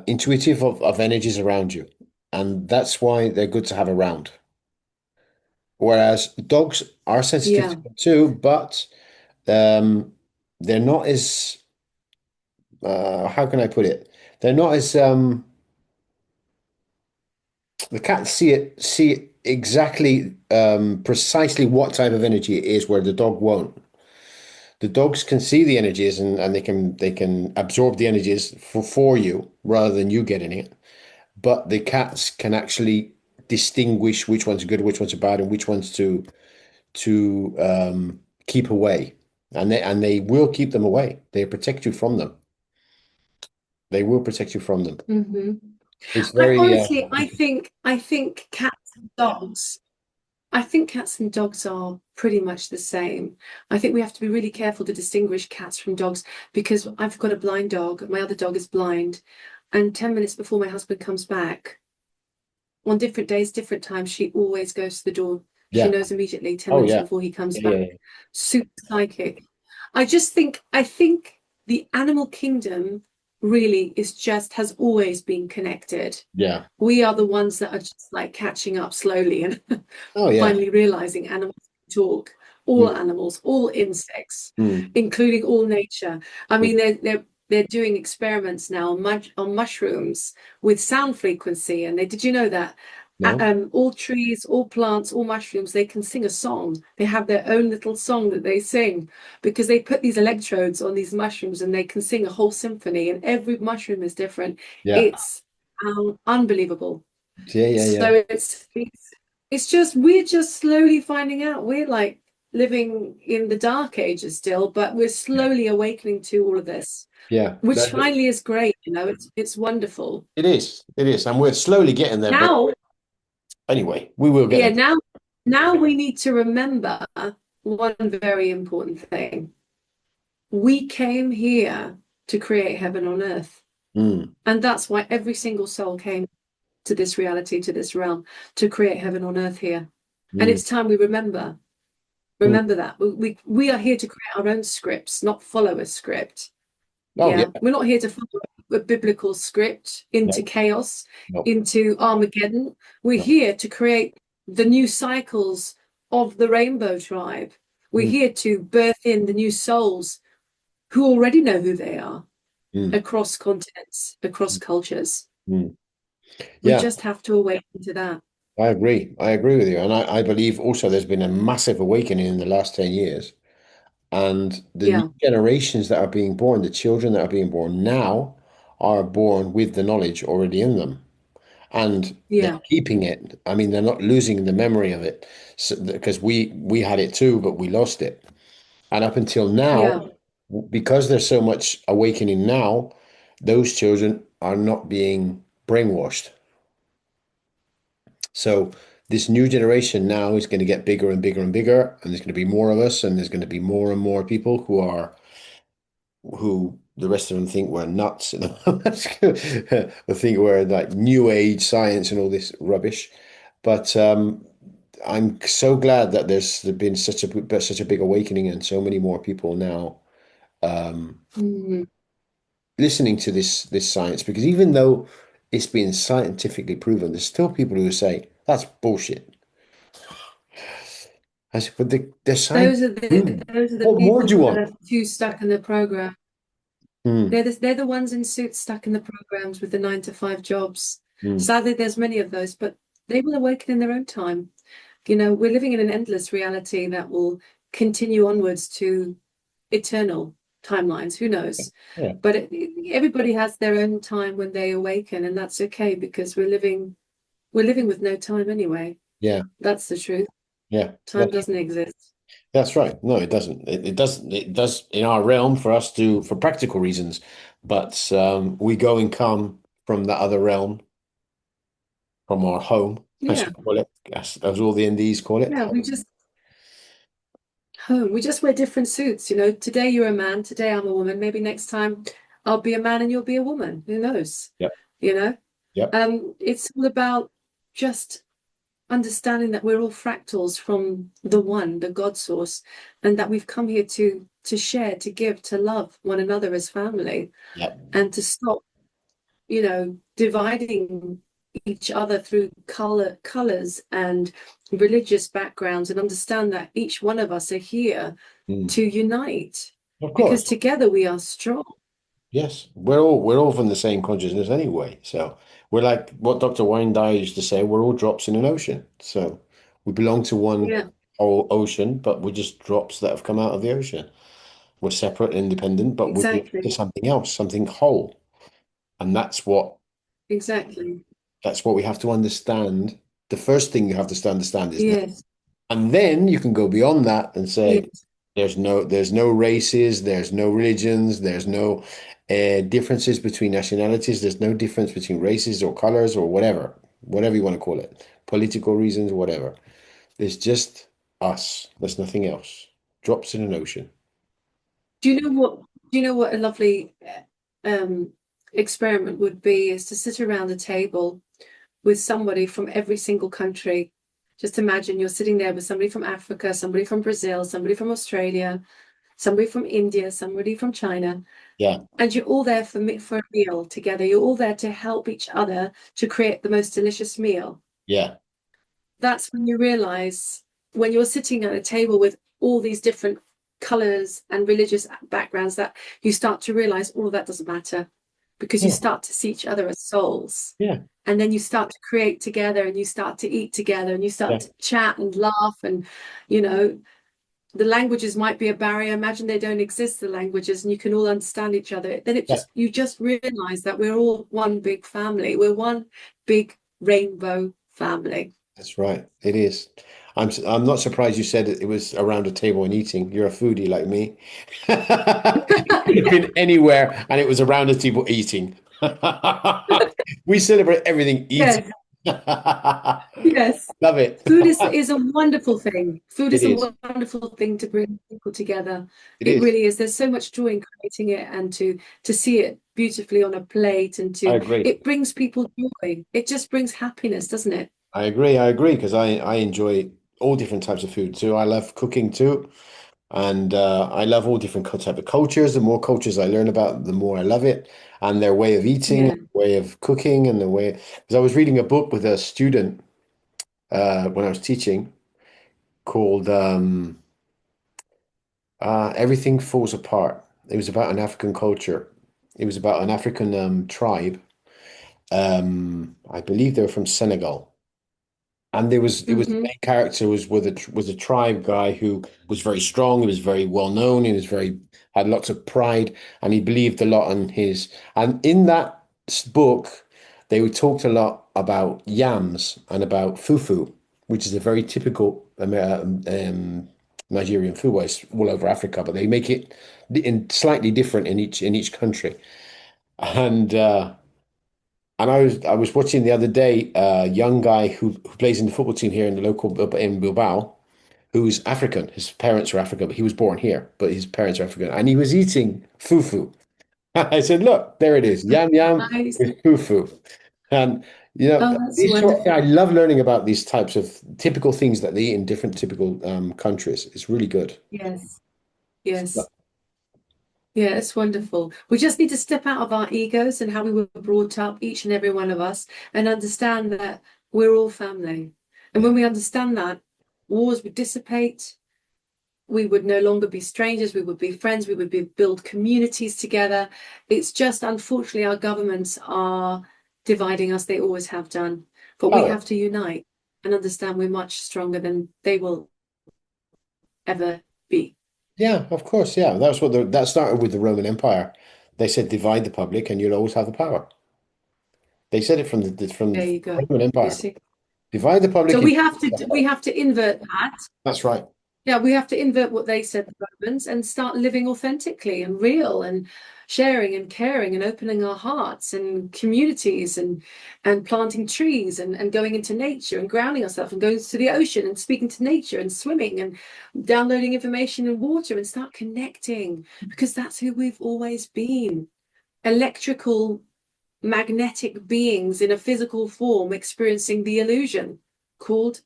intuitive of energies around you, and that's why they're good to have around. Whereas dogs are sensitive yeah. to it too, but um, they're not as how can I put it? They're not as the cats see it exactly precisely what type of energy it is, where the dog won't. The dogs can see the energies and they can absorb the energies for you rather than you getting it. But the cats can actually distinguish which ones are good, which ones are bad, and which ones to keep away. And they will keep them away. They protect you from them. They will protect you from them. Hmm. It's I very honestly, I think cats and dogs. I think cats and dogs are pretty much the same. I think we have to be really careful to distinguish cats from dogs because I've got a blind dog. My other dog is blind. And 10 minutes before my husband comes back, on different days, different times, she always goes to the door. She yeah. knows immediately 10 Oh minutes yeah. before he comes Yeah, back. yeah, Super psychic. I think the animal kingdom really is just has always been connected. yeah. We are the ones that are just like catching up slowly and Oh yeah. finally realizing animals can talk. Mm, All animals, all insects, mm, including all nature. I mm. mean, they're doing experiments now on, on mushrooms with sound frequency. And they did you know that No? all trees, all plants, all mushrooms, they can sing a song. They have their own little song that they sing because they put these electrodes on these mushrooms and they can sing a whole symphony. And every mushroom is different. Yeah. It's unbelievable. Yeah, yeah, yeah. So it's just we're just slowly finding out. We're like living in the dark ages still, but we're Yeah. slowly awakening to all of this, Yeah. which finally is great. It's wonderful. It is. It is. And we're slowly getting there. But Now, anyway, we will get yeah, there. now we need to remember one very important thing. We came here to create heaven on earth. Mm, And that's why every single soul came to this reality, to this realm, to create heaven on earth here. And mm, it's time we remember. mm. Remember that. We are here to create our own scripts, not follow a script. Oh, yeah. Yeah. We're not here to follow a biblical script into No, chaos, no, into Armageddon. We're no. here to create the new cycles of the rainbow tribe. We're Mm, here to birth in the new souls who already know who they are mm, across continents, across cultures. mm. We Yeah, just have to awaken to that. I agree. I agree with you. And I believe also there's been a massive awakening in the last 10 years. And the new Yeah, generations that are being born, the children that are being born now, are born with the knowledge already in them. And they're yeah, keeping it. I mean, they're not losing the memory of it. So, because we had it too, but we lost it. And up until now, yeah. because there's so much awakening now, those children are not being brainwashed. So this new generation now is going to get bigger and bigger and bigger, and there's going to be more of us, and there's going to be more and more people who the rest of them think we're nuts. They think we're like new age science and all this rubbish. But I'm so glad that there's been such a big awakening and so many more people now um, Mhm. listening to this science, because even though it's been scientifically proven, there's still people who say that's bullshit. I said, but the science proven. Those are the What more people do you that want? are too stuck in the program. Mm, They're the ones in suits stuck in the programs with the 9 to 5 jobs. mm, Sadly, there's many of those, but they will awaken in their own time. We're living in an endless reality that will continue onwards to eternal timelines. Who knows? yeah, But everybody has their own time when they awaken, and that's okay because we're living with no time anyway. yeah, That's the truth. yeah. Time doesn't exist. That's right. No, it doesn't. It doesn't. It does in our realm for us to for practical reasons, but we go and come from that other realm, from our home, I Yeah, should call it, as all the NDs call it, yeah. We just wear different suits. Today you're a man, today I'm a woman. Maybe next time I'll be a man and you'll be a woman. Who knows? Yep, You know? yep, It's all about just understanding that we're all fractals from the one, the God source, and that we've come here to share, to give, to love one another as family, yep, and to stop, dividing each other through colors and religious backgrounds, and understand that each one of us are here mm. to unite Of because course. together we are strong. Yes, we're all from the same consciousness anyway. So we're like what Dr. Wayne Dyer used to say, we're all drops in an ocean. So we belong to one Yeah, whole ocean, but we're just drops that have come out of the ocean. We're separate and independent, but we belong to exactly. something else, something whole. And Exactly. that's what we have to understand. The first thing you have to understand is that. Yes. And then you can go beyond that and say Yes. there's no races, there's no religions, there's no differences between nationalities, there's no difference between races or colors or whatever you want to call it, political reasons, whatever. There's just us. There's nothing else. Drops in an ocean. Do you know what? Do you know what a lovely um, experiment would be? Is to sit around a table with somebody from every single country. Just imagine you're sitting there with somebody from Africa, somebody from Brazil, somebody from Australia, somebody from India, somebody from China, Yeah, and you're all there for a meal together. You're all there to help each other to create the most delicious meal. yeah, That's when you realize, when you're sitting at a table with all these different colors and religious backgrounds, that you start to realize all of that doesn't matter because you yeah, start to see each other as souls. yeah, And then you start to create together and you start to eat together and you start yeah, to chat and laugh. And, you know, the languages might be a barrier. Imagine they don't exist, the languages, and you can all understand each other. Then yeah. you just realize that we're all one big family. We're one big rainbow family. That's right. It is. I'm not surprised you said it was around a table and eating. You're a foodie like me. Could have been anywhere and it was around a table eating. We celebrate everything eating. Yes, Love yes. it. Food is a wonderful thing. Food It is a is. wonderful thing to bring people together. It It is. really is. There's so much joy in creating it and to see it beautifully on a plate and I to agree. it brings people joy. It just brings happiness, doesn't it? I agree. I agree because I enjoy all different types of food too. I love cooking too. And I love all different type of cultures. The more cultures I learn about, the more I love it. And their way of eating, Yeah. way of cooking, and the way. Because I was reading a book with a student when I was teaching called Everything Falls Apart. It was about an African culture. It was about an African tribe. I believe they were from Senegal. And it was the Hmm. main character was a tribe guy who was very strong. He was very well known. He was very had lots of pride, and he believed a lot on his. And in that book, they talked a lot about yams and about fufu, which is a very typical Nigerian food. Well, it's all over Africa, but they make it in slightly different in each country. And I was watching the other day a young guy who plays in the football team here in the local in Bilbao, who's African. His parents are African, but he was born here, but his parents are African, and he was eating fufu. I said, "Look, there it is, yam yam Nice. with fufu." And you know, Oh, that's these sort of, I wonderful. love learning about these types of typical things that they eat in different typical countries. It's really good. Yes. Yes. Yeah, it's wonderful. We just need to step out of our egos and how we were brought up, each and every one of us, and understand that we're all family. And Yeah. when we understand that, wars would dissipate. We would no longer be strangers. We would be friends. We would build communities together. It's just, unfortunately, our governments are dividing us. They always have done. But we Power. have to unite and understand we're much stronger than they will ever be. Yeah, of course. Yeah, that's what that started with the Roman Empire. They said divide the public, and you'll always have the power. They said it from There the you go. Roman You Empire. see. Divide the So public and we have to invert that. that's right. Yeah, we have to invert what they said, the Romans, and start living authentically and real and sharing and caring and opening our hearts and communities and planting trees and going into nature and grounding ourselves and going to the ocean and speaking to nature and swimming and downloading information in water and start connecting because that's who we've always been. Electrical, magnetic beings in a physical form experiencing the illusion called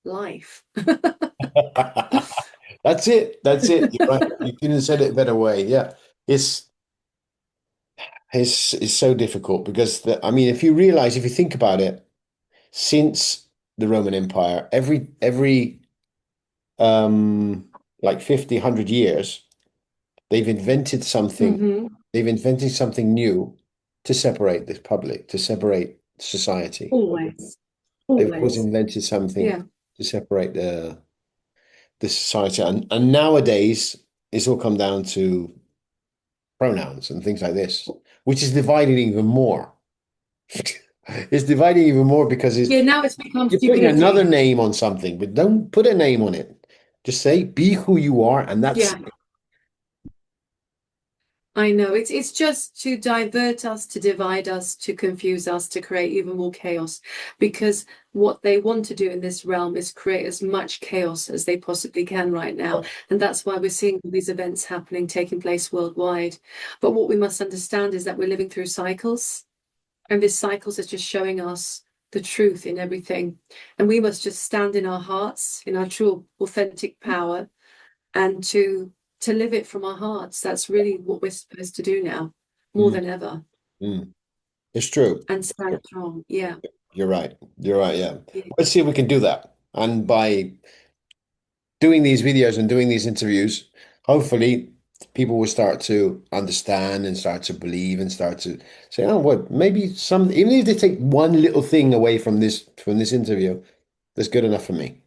life. That's it. That's it. You're right. You couldn't have said it a better way. Yeah. It's it's so difficult because I mean, if you realize, if you think about it, since the Roman Empire, every like 50, 100 years, they've invented something, Hmm. they've invented something new to separate the public, to separate society. Always, They've always always. invented something Yeah. to separate the society. And nowadays, it's all come down to pronouns and things like this, which is dividing even more. It's dividing even more because Yeah, now it's become you're putting another stupidity. name on something, but don't put a name on it. Just say, be who you are, and that's Yeah, I know. It's just to divert us, to divide us, to confuse us, to create even more chaos. Because what they want to do in this realm is create as much chaos as they possibly can right now. And that's why we're seeing all these events happening, taking place worldwide. But what we must understand is that we're living through cycles, and these cycles are just showing us the truth in everything. And we must just stand in our hearts, in our true authentic power, and to live it from our hearts. That's really what we're supposed to do now, more Mm, than ever, mm. It's true. and stand strong. Yeah. You're right. You're right. Yeah. Yeah. Let's see if we can do that. And by doing these videos and doing these interviews, hopefully people will start to understand and start to believe and start to say, oh, what, maybe some, even if they take one little thing away from this interview, that's good enough for me.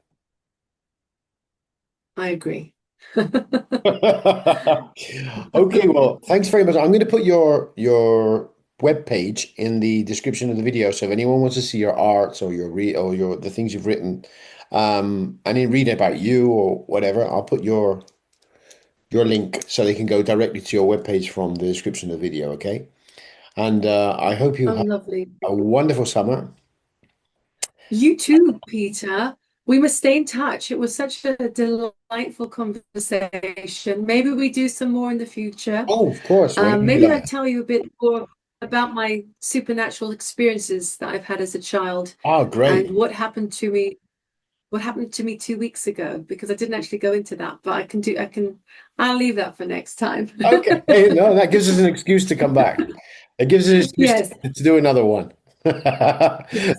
I agree. Okay, well, thanks very much. I'm going to put your web page in the description of the video. So if anyone wants to see your arts or your re or your the things you've written, and then read about you or whatever, I'll put your link so they can go directly to your web page from the description of the video. Okay. And I hope you Oh, have lovely. a wonderful summer. You too, Peter. We must stay in touch. It was such a delightful conversation. Maybe we do some more in the future. Oh, of course, whenever you Maybe I like. tell you a bit more about my supernatural experiences that I've had as a child Oh, and great. what happened to me 2 weeks ago, because I didn't actually go into that, but I'll leave that for next time. Okay. No, that gives us an excuse to come back. It gives us an excuse Yes, to do another one. yes.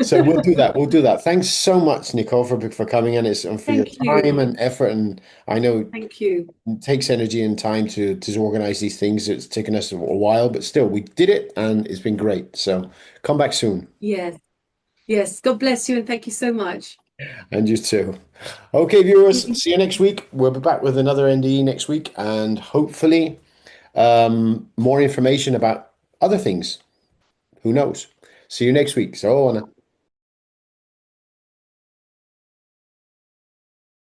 So we'll do that. We'll do that. Thanks so much, Nicole, for coming in and for your Thank time you. and effort. And I know Thank you. it takes energy and time to organize these things. It's taken us a while, but still, we did it and it's been great. So come back soon. Yes, yes. God bless you and thank you so much. And you too. Okay, viewers, see you next week. We'll be back with another NDE next week and hopefully more information about other things. Who knows? See you next week. So, Anna.